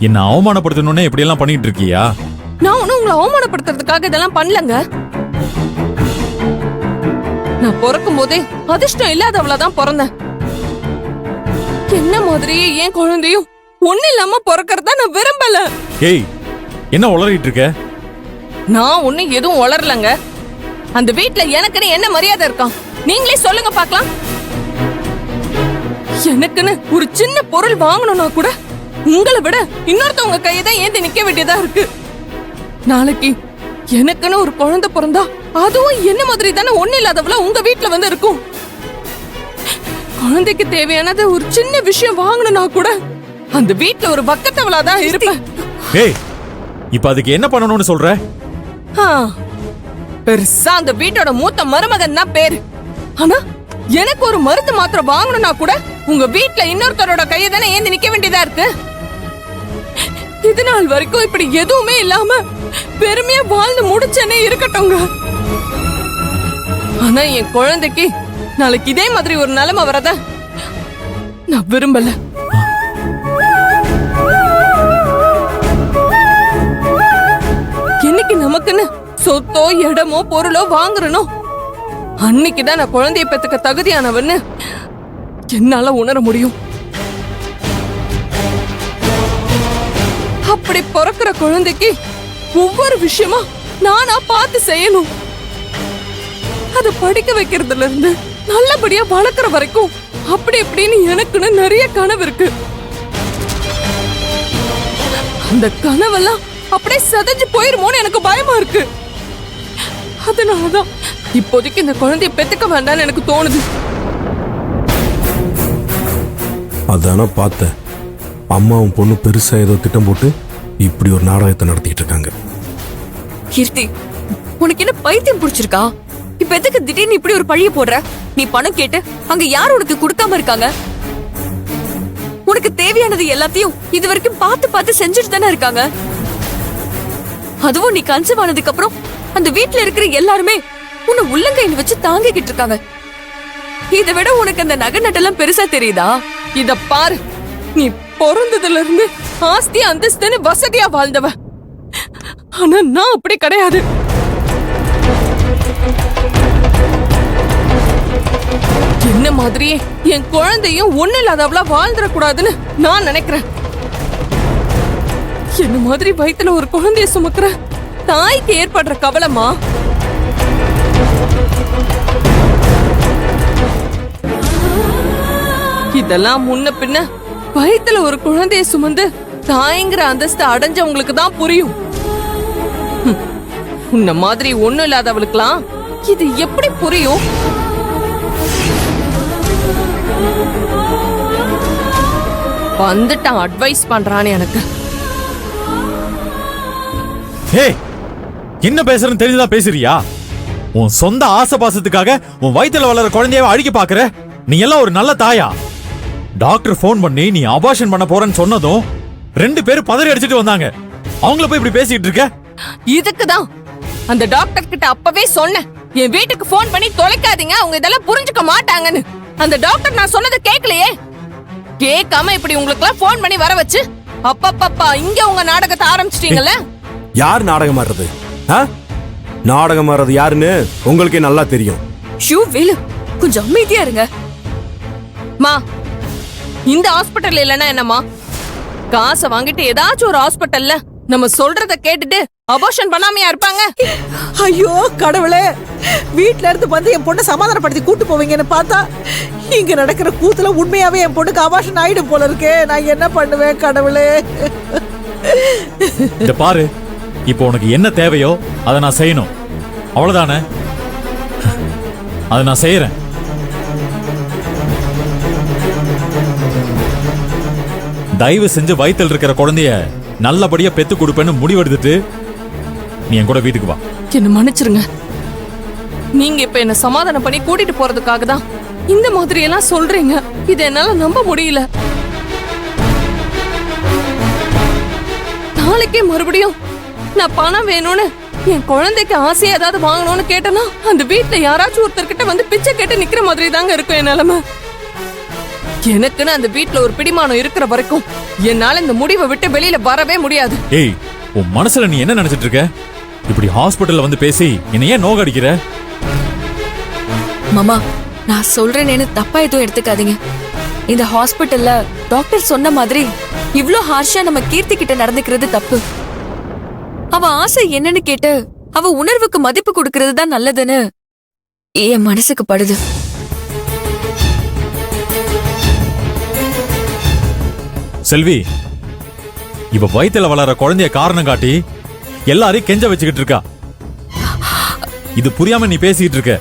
என்ன அவமானப்படுத்தணும்னே இப்படி எல்லாம் பண்ணிட்டு இருக்கியா? நான் ஒன்னும் உங்களை அவமானப்படுத்துறதுக்காக இதெல்லாம் பண்ணலங்க. நான் பிறக்கும் போதே அதிர்ஷ்டம் இல்லாதவளதான் பிறந்தேன். என்ன மாதிரியே என் குழந்தையும் ஒண்ணு இல்லாம பிறக்கறதா நான் விரும்பல. ஏய், என்ன உளறிட்டு இருக்க? நான் ஒண்ணு எதுவும் உளரலங்க. அந்த வீட்ல எனக்குன்னு என்ன மரியாதை இருக்கான் நீங்களே சொல்லுங்க பாக்கலாம். எனக்குன்னு ஒரு சின்ன பொருள் வாங்கணும்னா கூட உங்களை விட இன்னொருத்தவங்க கையதான் ஏந்தி நிக்க வேண்டியதா இருக்கு. நாளைக்கு எனக்குன்னு ஒரு குழந்தை பிறந்தா அதுவும் என்ன மாதிரி தானே ஒண்ணு இல்லாதவள உங்க வீட்டுல வந்து இருக்கும். குழந்தைக்கு தேவையானது ஒரு சின்ன விஷயம் வாங்கணும்னா கூட அந்த வீட்டுல ஒரு பக்கத்தவளாதான் இருப்பேன். ஏய், இப்ப அதுக்கு என்ன பண்ணணும்னு சொல்ற? பெருசா அந்த வீட்டோட மூத்த மருமகன் தான் பேரு. ஆனா எனக்கு ஒரு மருந்து மாத்திரை வாங்கணும்னா கூட உங்க வீட்டுல இன்னொருத்தரோட கையை தானே ஏந்தி நிக்க வேண்டியதா இருக்கு. இது நாள் வரைக்கும் இப்படி எதுவுமே இல்லாம பெருமையா வாழ்ந்து முடிச்சனே இருக்கட்டும்ங்க. ஆனா என் குழந்தைக்கு நாளைக்கு இதே மாதிரி ஒரு நிலைமை வரத நான் விரும்பல. என்னைக்கு நமக்குன்னு சொத்தோ இடமோ பொருளோ வாங்குறனோ அன்னைக்குதான் நான் குழந்தைய பெத்துக்க தகுதியானவன்னு என்னால உணர முடியும். அப்படி பிறக்கிற குழந்தைக்கு ஒவ்வொரு விஷயமா நானா பார்த்து செய்யணும். அத படிக்க வைக்கிறதுல இருந்து நல்லபடியா வளர்க்கற வரைக்கும் அப்படி இப்படின்னு எனக்குன்னு நிறைய கனவு இருக்கு. அந்த கனவெல்லாம் அப்படியே சதைஞ்சு போயிருமோன்னு எனக்கு பயமா இருக்கு. அதனாலதான் இப்போதைக்கு இந்த குழந்தைய பெத்துக்க வேண்டாம்னு எனக்கு தோணுது. அதான பார்த்தேன். அம்மாவும் பொண்ணு பெருசா ஏதோ திட்டம் போட்டு இப்படி ஒரு நாடகத்தை நடத்திட்டு இருக்காங்க. கீர்த்தி, உனக்கு என்ன பைத்தியம் பிடிச்சிருக்கா? இப்ப எதுக்கு திடீர்னு இப்படி ஒரு பழிய போடுற? நீ பணம் கேட்டு அங்க யாரும் உனக்கு கொடுக்காம இருக்காங்க? உனக்கு தேவையானது எல்லாத்தையும் இது வரைக்கும் பார்த்து பார்த்து செஞ்சுட்டு தானே இருக்காங்க. அதுவும் நீ கன்சீவ் ஆனதுக்கு அப்புறம் அந்த வீட்டுல இருக்கிற எல்லாருமே உன்னை உள்ளங்கையில வச்சு தாங்கிக்கிட்டு இருக்காங்க. இதை விட உனக்கு அந்த நகை நட்டெல்லாம் பெருசா தெரியுதா? இத பாரு, நீ பிறந்ததுல இருந்து ஆஸ்தி அந்தஸ்துன்னு வசதியா வாழ்ந்தவ. ஆனா நான் அப்படி கிடையாது. என்ன மாதிரியே என் குழந்தையும் ஒண்ணு இல்லாதவளா வாழ்ந்துடக்கூடாதுன்னு நான் நினைக்கிறேன். என்ன மாதிரி வயித்துல ஒரு குழந்தைய சுமக்கிற தாய்க்கு ஏற்படுற கவலைமா இதெல்லாம் முன்ன பின்ன வயித்துல ஒரு குழந்தைய சுமந்து தாய்ங்கிற அந்தஸ்து அடைஞ்சவங்களுக்கு தான் புரியும். உன்ன மாதிரி ஒண்ணும் இல்லாதவளுக்குலாம் இது எப்படி புரியும்? வந்துட்டான் அட்வைஸ் பண்றான்னு எனக்கு. ஏய், என்ன பேசுறன்னு தெரிஞ்சுதான் பேசுறியா? உன் சொந்த ஆசை பாசத்துக்காக உன் வயித்துல வளர குழந்தைய அழிக்க பாக்குற? நீ எல்லாம் ஒரு நல்ல தாயா? டாக்டர் போன் பண்ணி நீ அபார்ஷன் பண்ண போறன்னு சொன்னதும் 2 பேரும் பதறி அடிச்சிட்டு வந்தாங்க. அவங்கள போய் இப்படி பேசிட்டு இருக்க? இதுக்குதான் அந்த டாக்டர் கிட்ட அப்பவே சொன்னேன், என் வீட்டுக்கு போன் பண்ணி தொலைக்காதீங்க, அவங்க இதெல்லாம் புரிஞ்சுக்க மாட்டாங்கன்னு. அந்த டாக்டர் நான் சொன்னதை கேட்கலையே. கேட்காம இப்படி உங்களுக்கு எல்லாம் போன் பண்ணி வர வச்சு அப்பப்பப்பா இங்க உங்க நாடகத்தை ஆரம்பிச்சிட்டீங்கல்ல. யார் நாடகம் ஆடுறது? நாடகம் ஆடுறது யாருன்னு உங்களுக்கே நல்லா தெரியும். ஷூ வேலு, கொஞ்சம் அமைதியா இருங்க. மா, இந்த ஹாஸ்பிட்டல் இல்லன்னா என்னமா? காசை வாங்கிட்டு ஏதாச்சும் ஒரு ஹாஸ்பிட்டல்ல நம்ம சொல்றத கேட்டுட்டு அபார்ஷன் பண்ணாமையா இருப்பாங்க? ஐயோ கடவுளே, வீட்ல இருந்து வந்து என் பொண்ணை சமாதானப்படுத்தி கூட்டு போவீங்கன்னு பார்த்தா இங்க நடக்கிற கூத்துல உண்மையாவே என் பொண்ணுக்கு அபார்ஷன் ஆயிடும் போல இருக்கே. நான் என்ன பண்ணுவேன் கடவுளே? இத பாரு, இப்போ உனக்கு என்ன தேவையோ அதை நான் செய்யணும், அவ்வளவுதானே? அதை நான் செய்யறேன். தயவு செஞ்சு வயித்துல இருக்கிற குழந்தைய நல்லபடியா பெத்து கொடுப்பேன்னு முடிவெடுத்துட்டு நீ என் கூட வீட்டுக்கு வா. என்ன மன்னிச்சிருங்க. நீங்க இப்ப என்ன சமாதானம் பண்ணி கூட்டிட்டு போறதுக்காக தான் இந்த மாதிரி எல்லாம் சொல்றீங்க. இத என்னால நம்ப முடியல. நாளைக்கே மறுபடியும் நான் பணம் வேணும்னு என் குழந்தைக்கு ஆசையா ஏதாவது வாங்கணும்னு கேட்டனா அந்த வீட்டுல யாராச்சும் ஒருத்தர்கிட்ட வந்து பிச்சை கேட்டு நிக்கிற மாதிரி தாங்க இருக்கும் என் நிலைமை. எனக்குன்னு அந்த வீட்ல ஒரு பிடிமானம் இருக்கிற வரைக்கும் என்னால இந்த முடிவை விட்டு வெளியில வரவே முடியாது. ஏய், உன் மனசுல நீ என்ன நினைச்சிட்டு இருக்க? இப்படி ஹாஸ்பிடல்ல வந்து பேசி என்ன ஏன் நோகடிக்கிற? மாமா, நான் சொல்றேன்னு தப்பா எதுவும் எடுத்துக்காதீங்க. இந்த ஹாஸ்பிடல்ல டாக்டர் சொன்ன மாதிரி இவ்ளோ ஹார்ஷா நம்ம கீர்த்தி கிட்ட நடந்துக்கிறது தப்பு. அவ ஆசை என்னன்னு கேட்டு அவ உணர்வுக்கு மதிப்பு கொடுக்கறது தான் நல்லதுன்னு என் மனசுக்கு படுது. செல்வி, இவ வயித்துல வளர குழந்தைய காரணம் காட்டி எல்லாரையும் கெஞ்ச வச்சுக்கிட்டு இருக்கா. இது புரியாம நீ பேசிட்டு இருக்க.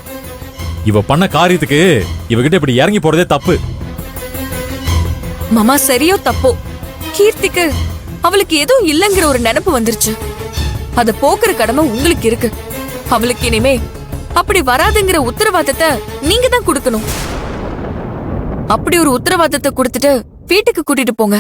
இவ பண்ண காரியத்துக்கு இவகிட்ட இப்படி இறங்கி போறதே தப்பு. மாமா, சரியோ தப்போ, கீர்த்திக்கு அவளுக்கு ஏதோ இல்லங்கிற ஒரு நினைப்பு வந்துருச்சு. அத போக்குற கடமை உங்களுக்கு இருக்கு. அவளுக்கு இனிமே அப்படி வராதுங்கிற உத்தரவாதத்தை நீங்க தான் கொடுக்கணும். அப்படி ஒரு உத்தரவாதத்தை கொடுத்துட்டு வீட்டுக்கு கூட்டிட்டு போங்க.